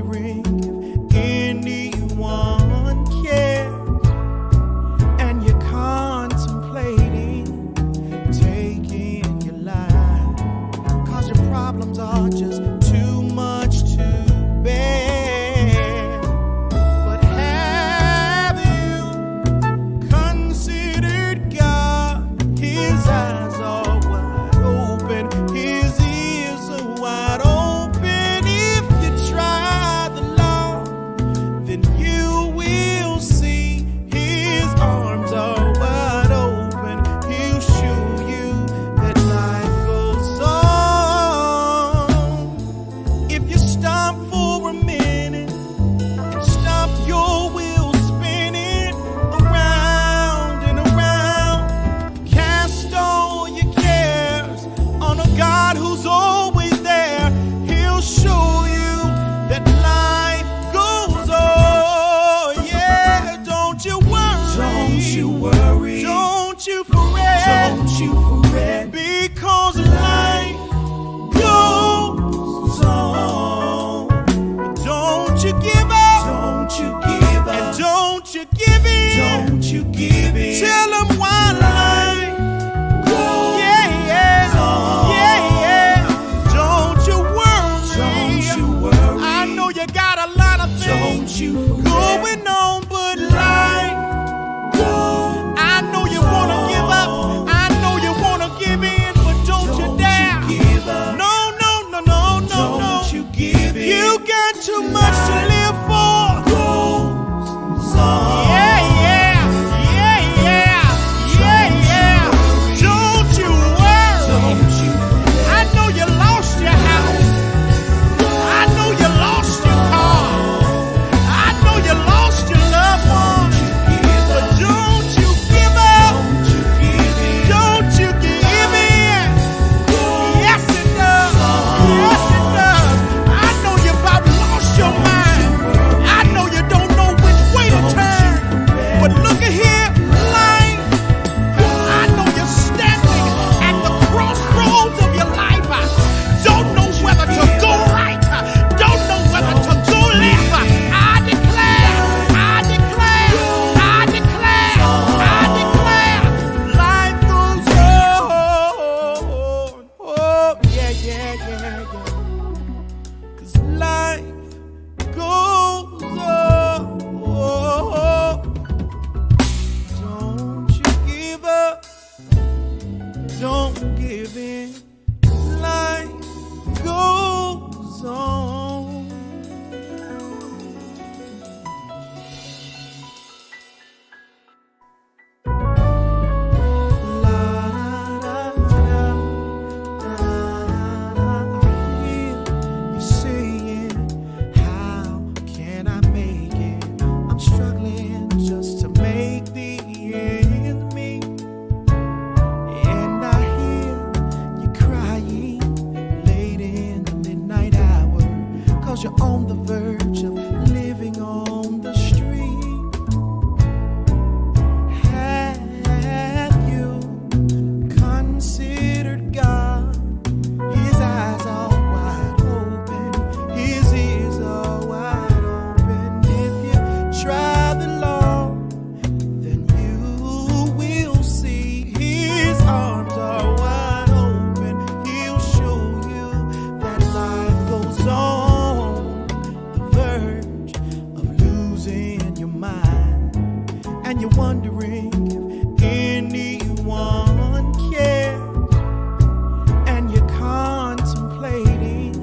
wondering if anyone cares, and you're contemplating taking your life, 'cause your problems are just too much to bear. But have you considered God? His eyes are wide open, his ears are wide open. If you try the Lord, then you will see his arms are wide open. He'll show you that life goes on. If you stop for a minute and stop your wheel spinning around and around, cast all your cares on a God who's always there. He'll show you that life goes on. Yeah, don't you worry. Don't you worry. Don't you fret. Don't you fret. Because life goes on. Don't you give up. Don't you give And up. don't you give in. Don't you give in. Tell them why life Goes yeah, yeah, on. yeah, yeah. Don't you worry. Don't you worry. I know you got a lot of Don't things you forget. going on, but life, I know you wanna give up. I know you wanna give in, but don't you Don't dare. you give up. No, no, no, no, no, no. Don't you give in. You got too much to live for. Goes on. Yeah, yeah, yeah, yeah, yeah, yeah. Don't you worry. Don't you I know you lost your house. I know you lost your car. I know you lost your loved one. give But up. don't you give up. Don't you give in. Don't you give in. Yes, it does. Yes, it does. I know you about lost your mind. I know you don't know which way to turn. But look at here, life. I know you're standing at the crossroads of your life. Don't know whether to go right. Don't know whether to go left. I declare, I declare, I declare, I declare, life goes on. Oh, yeah, yeah, yeah, yeah. 'Cause life goes on. Don't you give up. Don't give in. Life goes on. La, da, da, da, da. I hear you saying, how can I make it? I'm struggling just to make the ends meet. And I hear you crying late in the midnight hour, 'cause you're on the verge of living on the street. Have you considered God? His eyes are wide open, his ears are wide open. If you try the Lord, then you will see his arms are wide open. He'll show you that life goes on. The verge of losing your mind, and you're wondering if anyone cares, and you're contemplating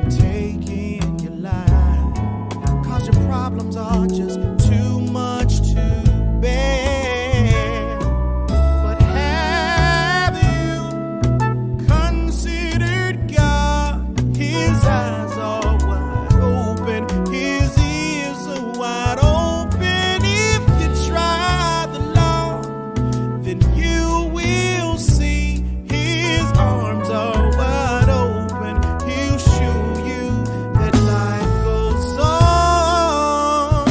taking your life, 'cause your problems are just too much to bear. But have you considered God? His eyes are wide open, his ears are wide open. If you try the Lord, then you will see his arms are wide open. He'll show you that life goes on.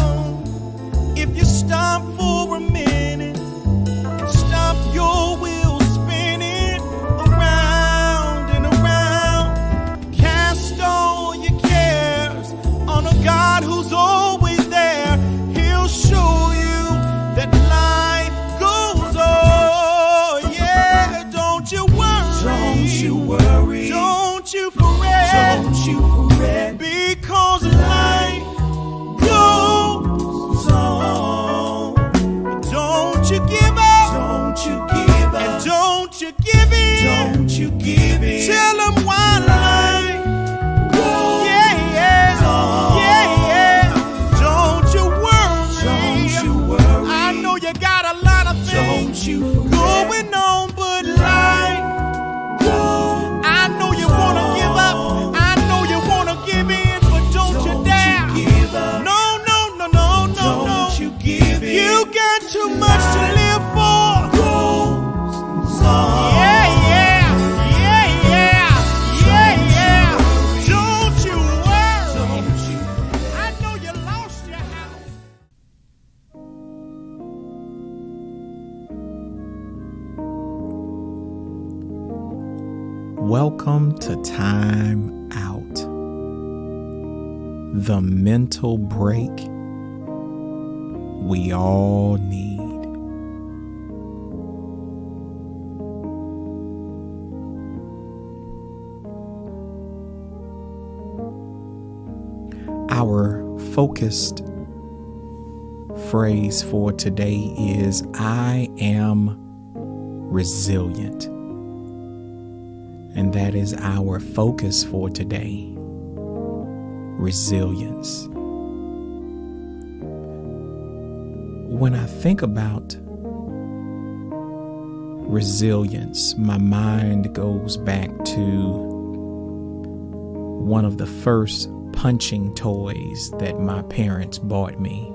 too much to live for. Goes on. Yeah, yeah, yeah, yeah, yeah, yeah. Don't you worry. I know you lost your house. Welcome to Time Out, the mental break we all need. Our focused phrase for today is I am resilient. And that is our focus for today. Resilience. When I think about resilience, my mind goes back to one of the first punching toys that my parents bought me.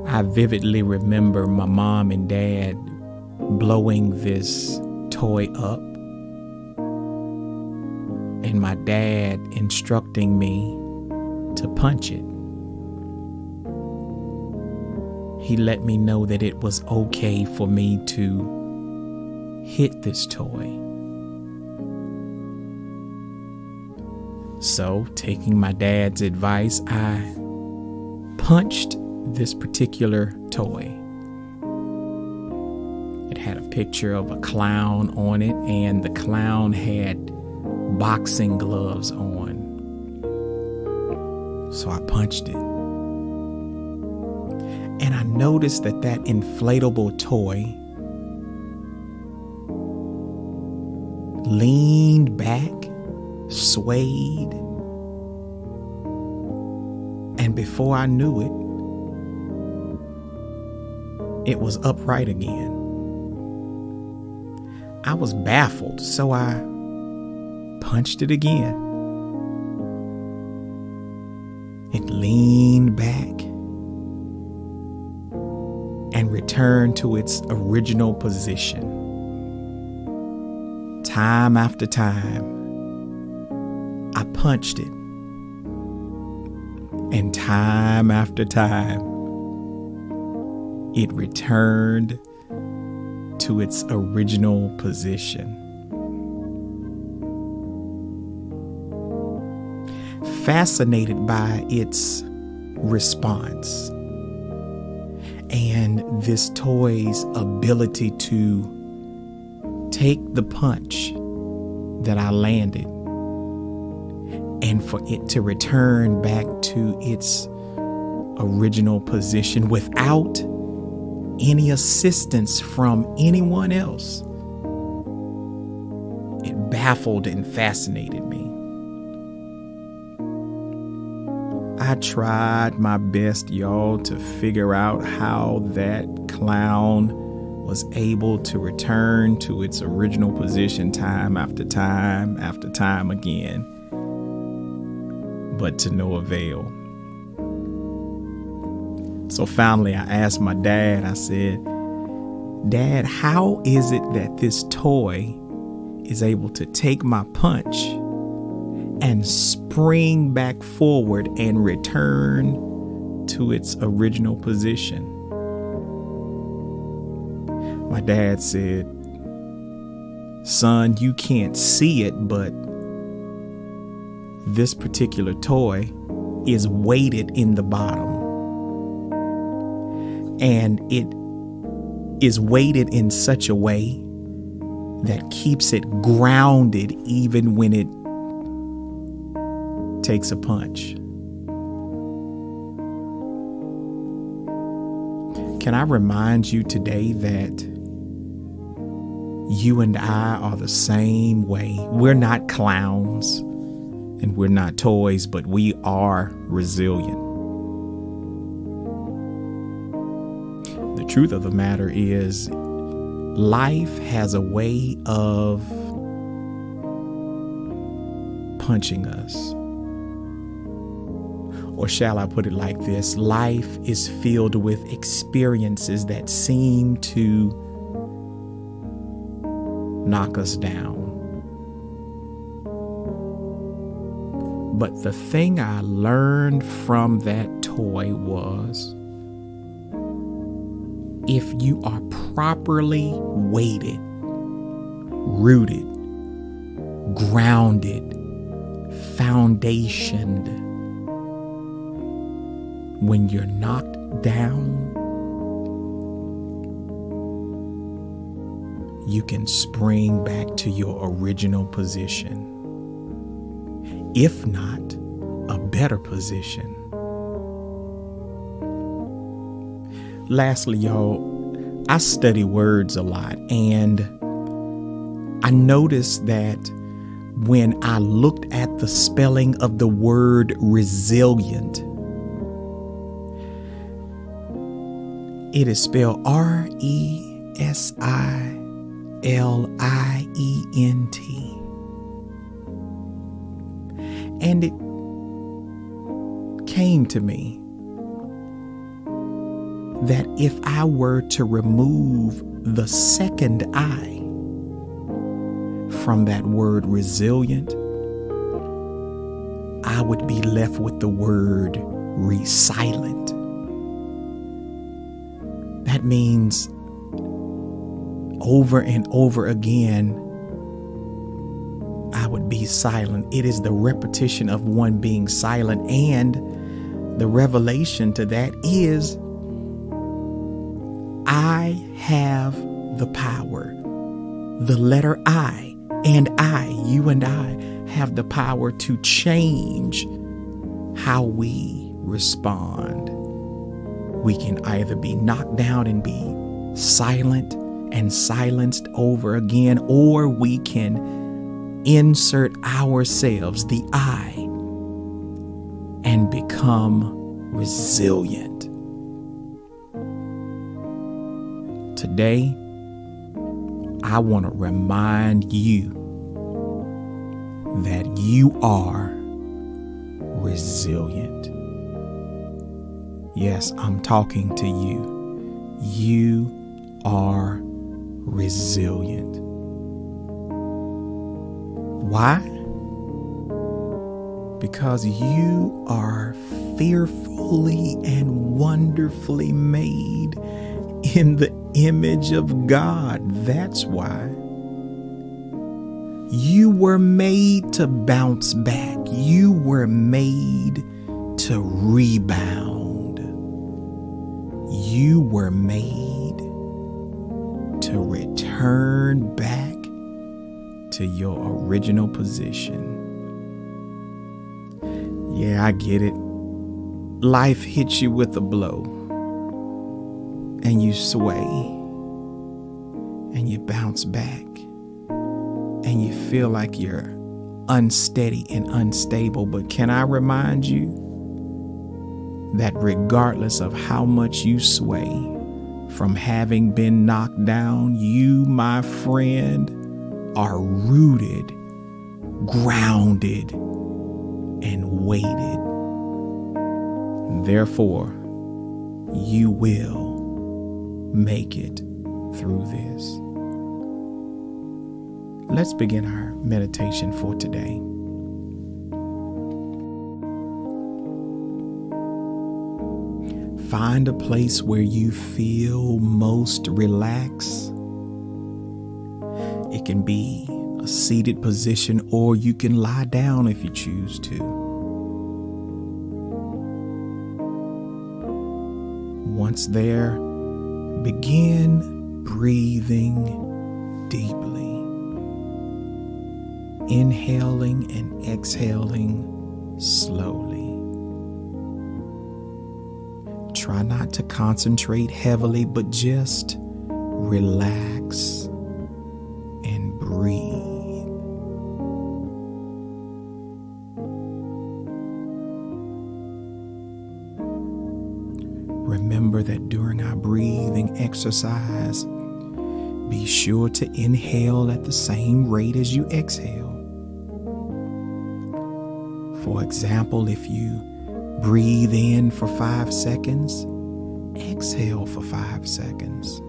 I vividly remember my mom and dad blowing this toy up, and my dad instructing me to punch it. He let me know that it was okay for me to hit this toy. So, taking my dad's advice, I punched this particular toy. It had a picture of a clown on it, and the clown had boxing gloves on. So I punched it. And I noticed that inflatable toy leaned back, swayed, and before I knew it, it was upright again. I was baffled, so I punched it again. It leaned back and returned to its original position. Time after time, I punched it. And time after time, it returned to its original position. Fascinated by its response and this toy's ability to take the punch that I landed and for it to return back to its original position without any assistance from anyone else. It baffled and fascinated me. I tried my best, y'all, to figure out how that clown was able to return to its original position time after time after time again, but to no avail. So finally, I asked my dad, I said, Dad, how is it that this toy is able to take my punch and spring back forward and return to its original position? My dad said, Son, you can't see it, but this particular toy is weighted in the bottom. And it is weighted in such a way that keeps it grounded even when it takes a punch. Can I remind you today that you and I are the same way? We're not clowns and we're not toys, but we are resilient. The truth of the matter is, life has a way of punching us. Or shall I put it like this? Life is filled with experiences that seem to knock us down. But the thing I learned from that toy was, if you are properly weighted, rooted, grounded, foundationed, when you're knocked down, you can spring back to your original position. If not, a better position. Lastly, y'all, I study words a lot, and I noticed that when I looked at the spelling of the word resilient, it is spelled RESILIENT. And it came to me that if I were to remove the second I from that word resilient, I would be left with the word resilient. That means over and over again, I would be silent. It is the repetition of one being silent, and the revelation to that is I have the power. The letter I, and I, you and I, have the power to change how we respond. We can either be knocked down and be silent and silenced over again, or we can insert ourselves, the I, and become resilient. Today, I want to remind you that you are resilient. Yes, I'm talking to you. You are resilient. Why? Because you are fearfully and wonderfully made in the image of God. That's why. You were made to bounce back. You were made to rebound. You were made to return back to your original position. Yeah, I get it. Life hits you with a blow, and you sway, and you bounce back, and you feel like you're unsteady and unstable. But can I remind you that regardless of how much you sway from having been knocked down, you, my friend, are rooted, grounded, and weighted. Therefore, you will make it through this. Let's begin our meditation for today. Find a place where you feel most relaxed. It can be a seated position, or you can lie down if you choose to. Once there, begin breathing deeply, inhaling and exhaling slowly. Try not to concentrate heavily, but just relax and breathe. Remember that during our breathing exercise, be sure to inhale at the same rate as you exhale. For example, if you Breathe in for 5 seconds. Exhale for 5 seconds.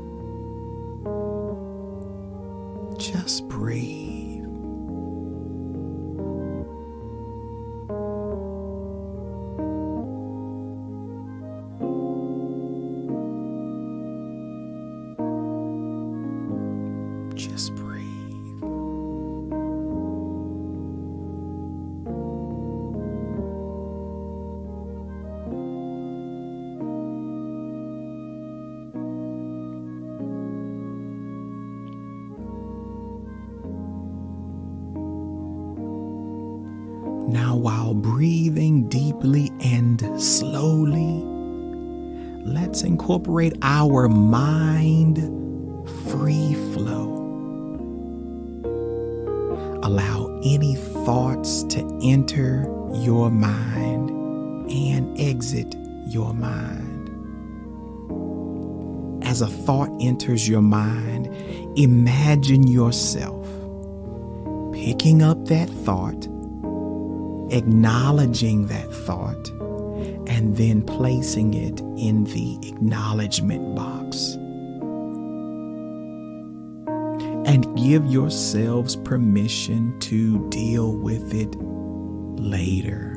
Just breathe. Just breathe. Now, while breathing deeply and slowly, let's incorporate our mind free flow. Allow any thoughts to enter your mind and exit your mind. As a thought enters your mind, imagine yourself picking up that thought, acknowledging that thought, and then placing it in the acknowledgement box. And give yourselves permission to deal with it later.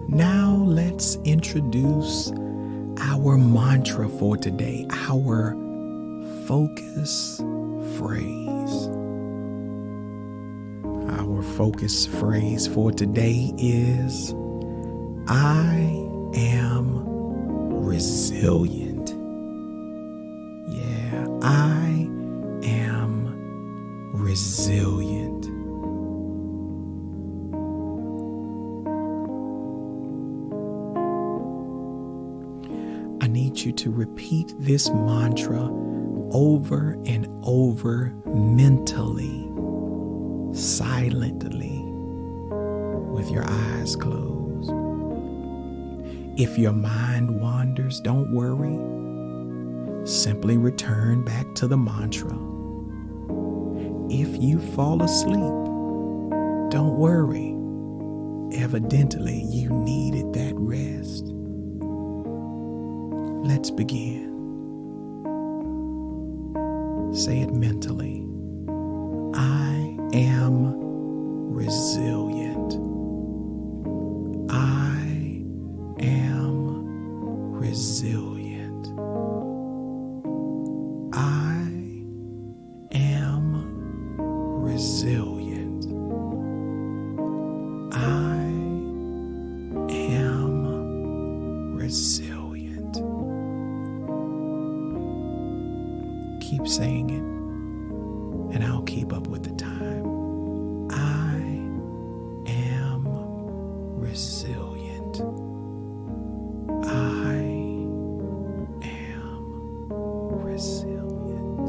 Now let's introduce our mantra for today, our focus phrase. Our focus phrase for today is, I am resilient. Yeah, I am resilient. I need you to repeat this mantra over and over mentally, silently, with your eyes closed. If your mind wanders, don't worry. Simply return back to the mantra. If you fall asleep, don't worry. Evidently, you needed that rest. Let's begin. Say it mentally. I am resilient. I am resilient. I am resilient. I am resilient. Keep saying it, and I'll keep up with the time. I am resilient. I am resilient.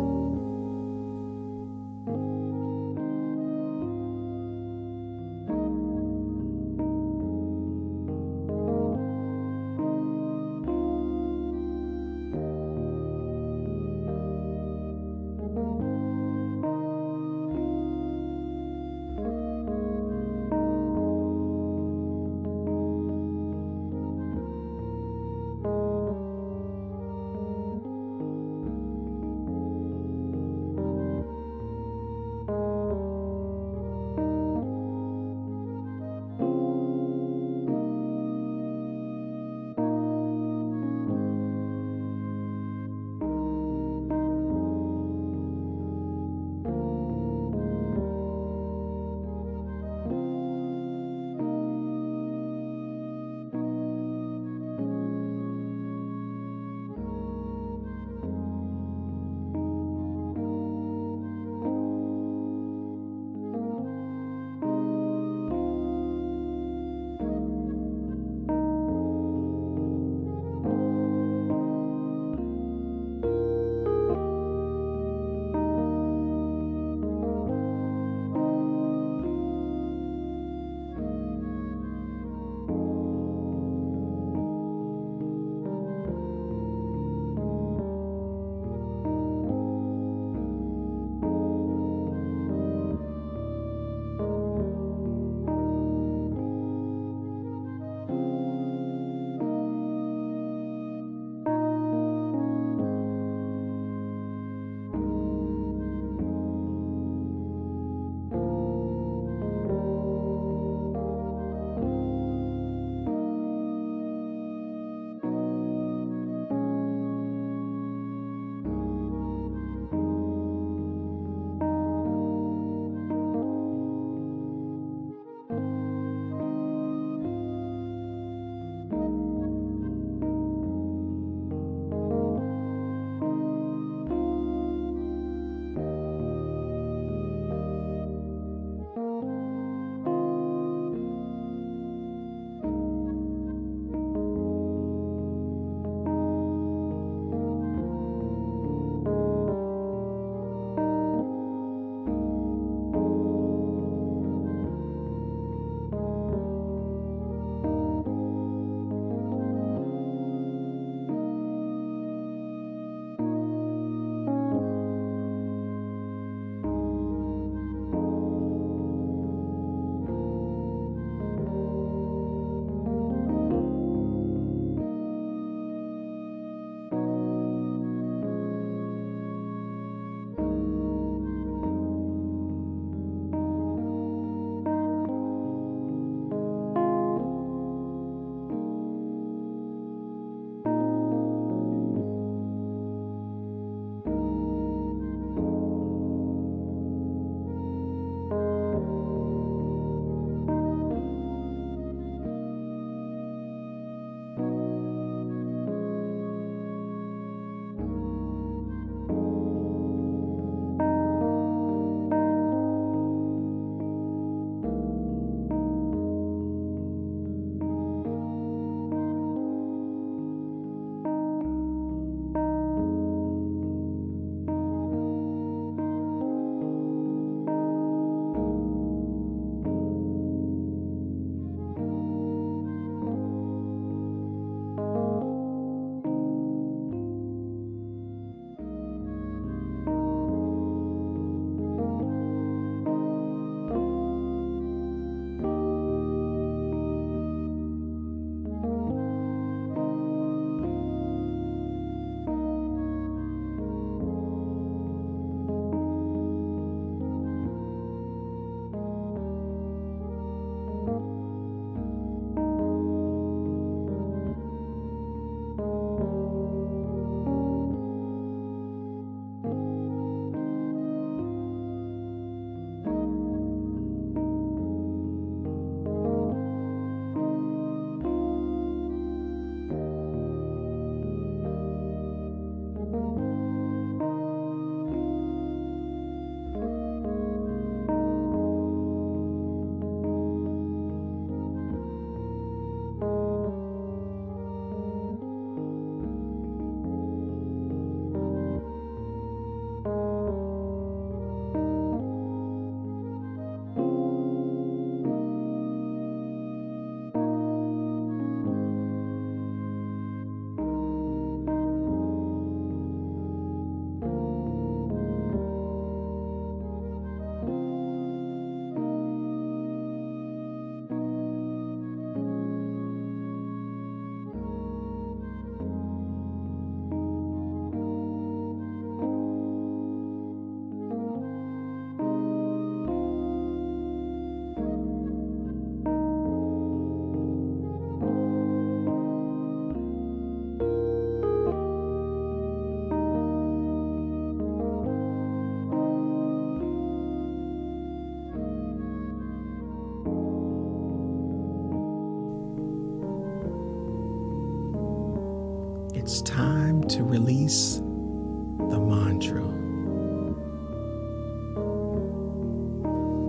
it's time to release the mantra.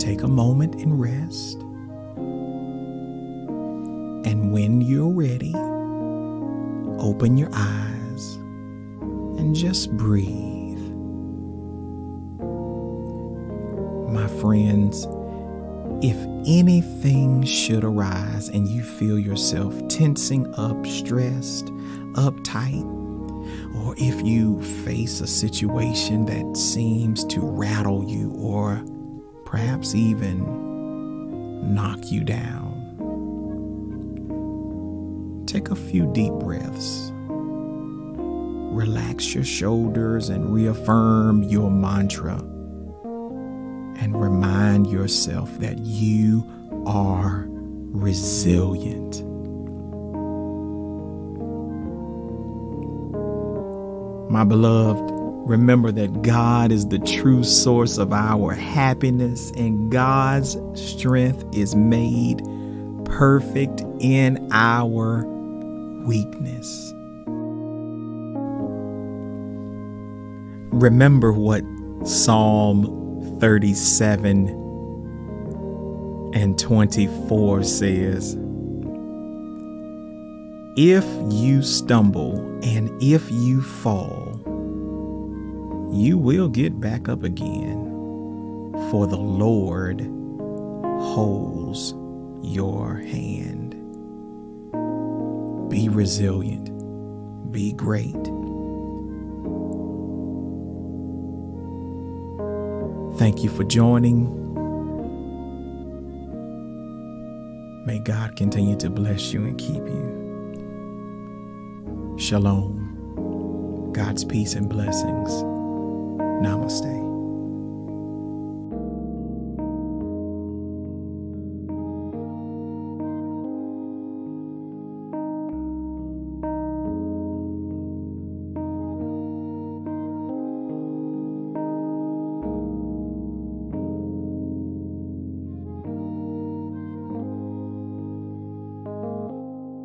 Take a moment and rest. And when you're ready, open your eyes and just breathe. My friends, if anything should arise and you feel yourself tensing up, stressed, uptight, or if you face a situation that seems to rattle you or perhaps even knock you down, take a few deep breaths. Relax your shoulders and reaffirm your mantra. And remind yourself that you are resilient. My beloved, remember that God is the true source of our happiness, and God's strength is made perfect in our weakness. Remember what Psalm 37:24 says, "If you stumble and if you fall, you will get back up again, for the Lord holds your hand." Be resilient. Be great. Thank you for joining. May God continue to bless you and keep you. Shalom. God's peace and blessings. Namaste.